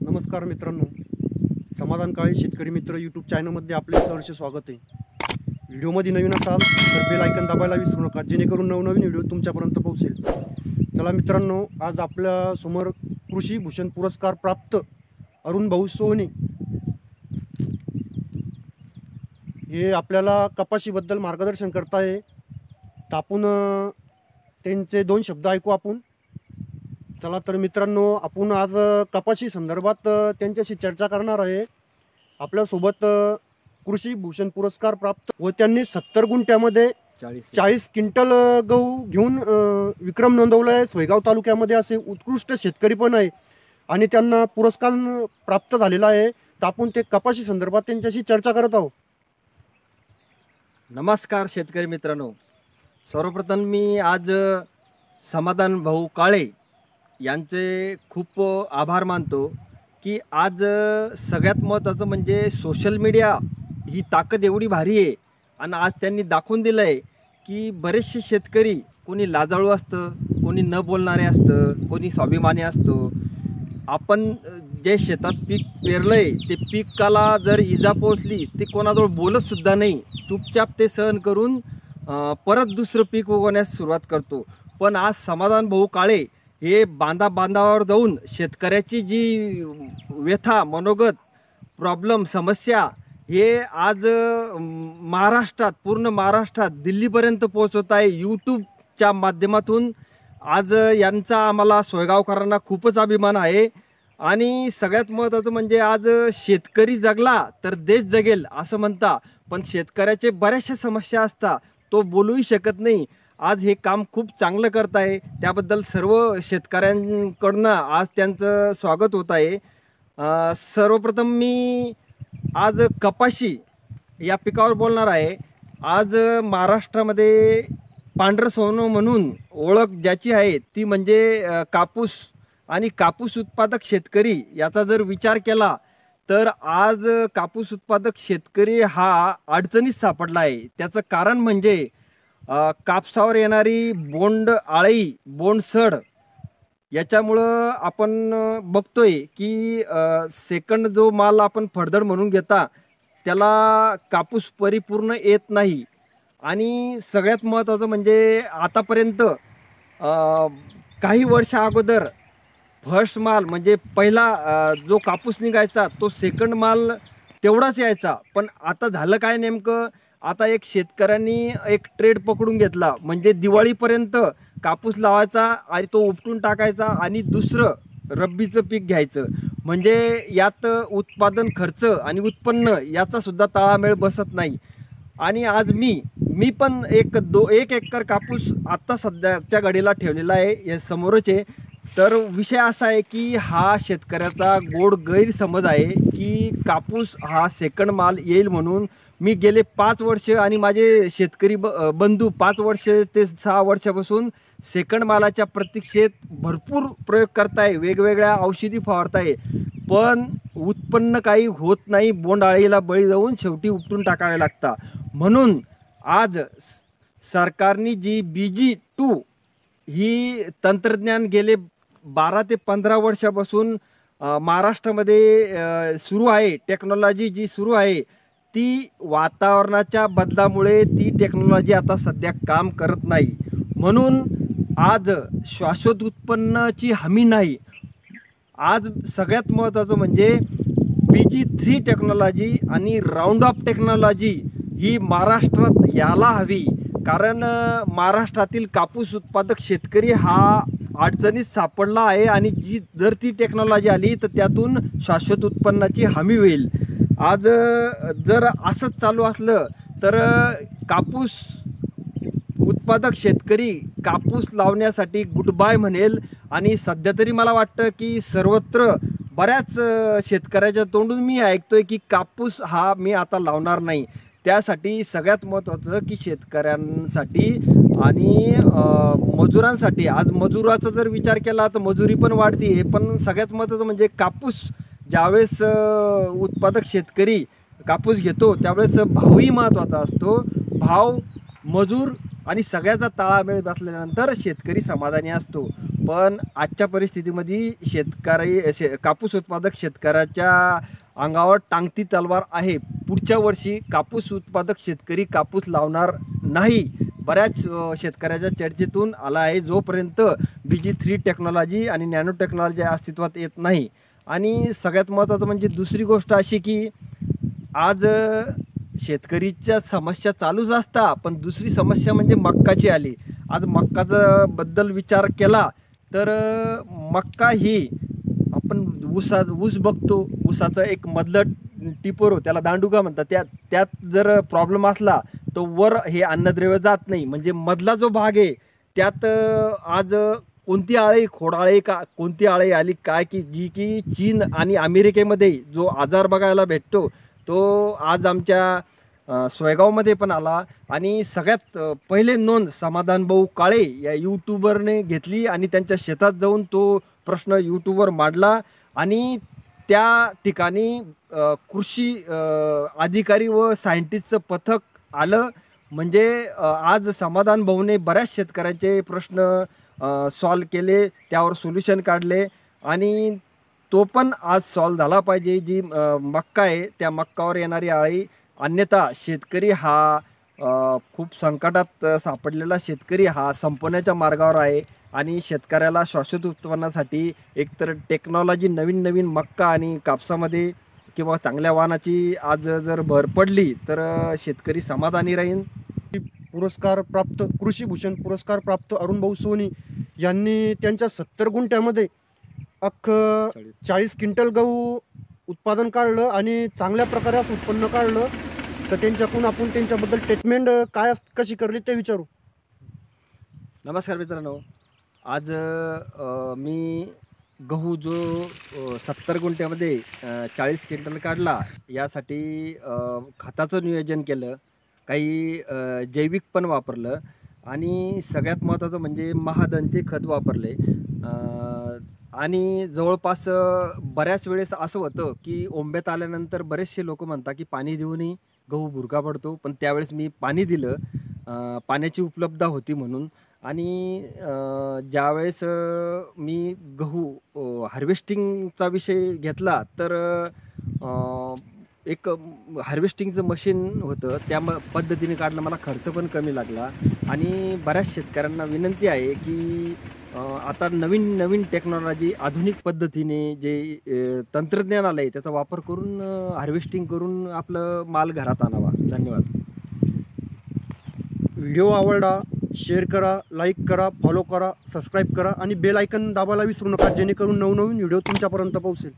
नमस्कार मित्रांनो, समाधान काळे शेतकरी मित्र यूट्यूब चॅनलमध्ये आपले सहर्ष स्वागत आहे। व्हिडिओमध्ये नवीन असाल तर बेल आयकॉन दाबायला विसरू नका, जेणेकरून नवनवीन व्हिडिओ तुमच्यापर्यंत पोहोचेल। चला मित्रांनो, आज आपल्या समोर कृषी भूषण पुरस्कार प्राप्त अरुण भाऊ सोहने हे आपल्याला कपाशीबद्दल मार्गदर्शन करताय। तर आपण त्यांचे दोन शब्द ऐकू आपण। चला तर मित्रांनो, आपण आज कपाशी संदर्भात त्यांच्याशी चर्चा करणार आहे। आपल्यासोबत कृषी भूषण पुरस्कार प्राप्त व त्यांनी 70 गुंठ्यामध्ये 40 क्विंटल गहू घेऊन विक्रम नोंदवला आहे। सोयगाव तालुक्यामध्ये असे उत्कृष्ट शेतकरी पण आहे आणि त्यांना पुरस्कार प्राप्त झालेला आहे। तर आपण ते कपाशी संदर्भात त्यांच्याशी चर्चा करत आहोत। नमस्कार शेतकरी मित्रांनो, सर्वप्रथम मी आज समाधान भाऊ काळे यांचे खूप आभार मानतो की आज सगळ्यात महत्त्वाचं म्हणजे सोशल मीडिया ही ताकद एवढी भारी आहे आणि आज त्यांनी दाखवून दिलं आहे की बरेचसे शेतकरी कोणी लाजाळू असतं, कोणी न बोलणारे असतं, कोणी स्वाभिमानी असतो। आपण जे शेतात पीक पेरलं आहे ते पिकाला जर इजा पोहोचली ते कोणाजवळ बोलतसुद्धा नाही, चुपचाप ते सहन करून परत दुसरं पीक उगवण्यास सुरुवात करतो। पण आज समाधान भाऊ काळे हे बांधावर जाऊन शेतकऱ्याची जी व्यथा, मनोगत, प्रॉब्लेम, समस्या हे आज महाराष्ट्रात, पूर्ण महाराष्ट्रात, दिल्लीपर्यंत पोहोचवत आहे यूट्यूबच्या माध्यमातून। आज यांचा आम्हाला सोयगावकरांना खूपच अभिमान आहे आणि सगळ्यात महत्त्वाचं म्हणजे आज शेतकरी जगला तर देश जगेल असं म्हणता, पण शेतकऱ्याचे बऱ्याचशा समस्या असतात, तो बोलूही शकत नाही। आज हे काम खूप चांगलं करत आहे, त्याबद्दल सर्व शेतकऱ्यांकडून आज त्यांचं स्वागत होत आहे। सर्वप्रथम मी आज कपाशी या पिकावर बोलणार आहे। आज महाराष्ट्रामध्ये पांढरं सोनं म्हणून ओळख ज्याची आहे ती म्हणजे कापूस आणि कापूस उत्पादक शेतकरी याचा जर विचार केला तर आज कापूस उत्पादक शेतकरी हा अडचणीत सापडला आहे। त्याचं कारण म्हणजे कापसावर येणारी बोंड अळी, बोंडसड याच्यामुळं आपण बघतोय की सेकंड जो माल आपण फडदड म्हणून घेता त्याला कापूस परिपूर्ण येत नाही। आणि सगळ्यात महत्त्वाचं म्हणजे आतापर्यंत काही वर्ष अगोदर फर्स्ट माल म्हणजे पहिला जो कापूस निघायचा तो सेकंड माल तेवढाच यायचा। पण आता झालं काय नेमकं, आता एक शेतकऱ्यांनी एक ट्रेड पकडून घेतला, म्हणजे दिवाळीपर्यंत कापूस लावायचा आणि तो उपटून टाकायचा आणि दुसरं रब्बीचं पीक घ्यायचं। म्हणजे यात उत्पादन खर्च आणि उत्पन्न याचा सुद्धा ताळमेळ बसत नाही। आणि आज मी पण एक एकर कापूस आत्ता सध्याच्या घडीला ठेवलेला आहे, या समोरच आहे। तर विषय असा आहे की हा शेतकऱ्याचा गोड गैरसमज आहे की कापूस हा सेकंड माल येईल म्हणून। मी गेले 5 वर्ष आणि माझे शेतकरी बंधू 5 वर्ष ते 6 वर्षापासून सेकंड मालाच्या प्रतीक्षेत भरपूर प्रयोग करताय, वेगवेगळ्या औषधी फवारताय, पण उत्पन्न काही होत नाही। बोंडअळीला बळी जाऊन शेवटी उपटून टाकावे लागतात। म्हणून आज सरकारने जी BG2 ही तंत्रज्ञान गेले 12 ते 15 वर्षापासून महाराष्ट्रामध्ये सुरू आहे, टेक्नॉलॉजी जी सुरू आहे ती वातावरणाच्या बदलामुळे ती टेक्नॉलॉजी आता सध्या काम करत नाही। म्हणून आज शाश्वत उत्पन्नाची हमी नाही। आज सगळ्यात महत्त्वाचं म्हणजे BG3 टेक्नॉलॉजी आणि राऊंड अप टेक्नॉलॉजी ही महाराष्ट्रात यायला हवी, कारण महाराष्ट्रातील कापूस उत्पादक शेतकरी हा अडचणीत सापडला आहे आणि जर ती टेक्नॉलॉजी आली तर त्यातून शाश्वत उत्पन्नाची हमी होईल। आज जर असंच चालू असलं तर कापूस उत्पादक शेतकरी कापूस लावण्यासाठी गुड बाय म्हणेल। आणि सध्या तरी मला वाटतं की सर्वत्र बऱ्याच शेतकऱ्याच्या तोंडून मी ऐकतोय की कापूस हा मी आता लावणार नाही। त्यासाठी सगळ्यात महत्त्वाचं की शेतकऱ्यांसाठी आणि मजुरांसाठी, आज मजुराचा जर विचार केला तर मजुरी पण वाढती आहे, पण सगळ्यात महत्त्वाचं म्हणजे कापूस ज्यावेळेस उत्पादक शेतकरी कापूस घेतो त्यावेळेस भावही महत्त्वाचा असतो। भाव, मजूर आणि सगळ्याचा ताळमेळ बसल्यानंतर शेतकरी समाधानी असतो. पण आजच्या परिस्थितीमध्ये कापूस उत्पादक शेतकऱ्याच्या अंगावर टांगती तलवार आहे. पुढच्या वर्षी कापूस उत्पादक शेतकरी कापूस लावणार नाही, बऱ्याच शेतकऱ्याच्या चर्चेतून आला आहे. जोपर्यंत BG3 टेक्नॉलॉजी आणि नॅनो टेक्नॉलॉजी अस्तित्वात येत नाही. आणि सगळ्यात महत्त्वाचं म्हणजे दुसरी गोष्ट अशी की आज शेतकरीच्या समस्या चालूच असतात, पण दुसरी समस्या म्हणजे मक्काची आली. आज मक्काचा बद्दल विचार केला तर मक्का ही आपण ऊस बघतो, ऊसाचं एक मधलं टिपोर त्याला दांडुका म्हणतात, त्यात जर प्रॉब्लेम असला तो वर हे अन्नद्रव्य जात नाही. म्हणजे मधला जो भाग आहे त्यात आज कोणती आळी खोडाळे का कोणती आळी आली काय की चीन आणि अमेरिकेमध्ये जो आजार बघायला भेटतो तो आज आमच्या सोयगावमध्ये पण आला. आणि सगळ्यात पहिले नोंद समाधान भाऊ काळे या यूट्यूबरने घेतली आणि त्यांच्या शेतात जाऊन तो प्रश्न यूट्यूबवर मांडला. आणि त्या ठिकाणी कृषी अधिकारी व सायंटिस्टचं पथक आलं. म्हणजे आज समाधान भाऊने बऱ्याच शेतकऱ्यांचे प्रश्न सॉल्व केले, त्यावर सोल्युशन काढले. आणि तो पण आज सॉल्व झाला पाहिजे. जी मक्का आहे त्या मक्कावर येणारी आळी, अन्यथा शेतकरी हा खूप संकटात सापडलेला शेतकरी हा संपण्याच्या मार्गावर आहे. आणि शेतकऱ्याला शाश्वत उत्पन्नासाठी एकतर टेक्नॉलॉजी नवीन मक्का आणि कापसामध्ये किंवा चांगल्या वाहनाची आज जर भर पडली तर शेतकरी समाधानी राहील. पुरस्कार प्राप्त कृषीभूषण पुरस्कार प्राप्त अरुण भाऊ सोनी यांनी त्यांच्या 70 गुंठ्यामध्ये 40 क्विंटल गहू उत्पादन काढलं आणि चांगल्या प्रकारे असं उत्पन्न काढलं. तर त्यांच्याकडून आपण त्यांच्याबद्दल ट्रीटमेंट कशी करली ते विचारू. नमस्कार मित्रांनो, आज मी गहू जो 70 गुंठ्यामध्ये 40 क्विंटल काढला यासाठी खताचं नियोजन केलं, काही जैविक पण वापरलं आणि सगळ्यात महत्त्वाचं म्हणजे महाधनचे खत वापरले. आणि जवळपास बऱ्याच वेळेस असं होतं की ओंब्यात आल्यानंतर बरेचसे लोक म्हणतात की पाणी देऊनही गहू भुरका पडतो, पण त्यावेळेस मी पाणी दिलं, पाण्याची उपलब्धता होती म्हणून. आणि ज्यावेळेस मी गहू हार्वेस्टिंगचा विषय घेतला तर एक हार्वेस्टिंगचं मशीन होतं, त्या पद्धतीने काढलं, मला खर्च पण कमी लागला. आणि बऱ्याच शेतकऱ्यांना विनंती आहे की आता नवीन टेक्नॉलॉजी आधुनिक पद्धतीने जे तंत्रज्ञान आलं आहे त्याचा वापर करून हार्वेस्टिंग करून आपलं माल घरात आणावा. धन्यवाद. व्हिडिओ आवडला शेअर करा, लाईक करा, फॉलो करा, सबस्क्राईब करा आणि बेल आयकन दाबायला विसरू नका, जेणेकरून नवनवीन व्हिडिओ तुमच्यापर्यंत पोहोचेल.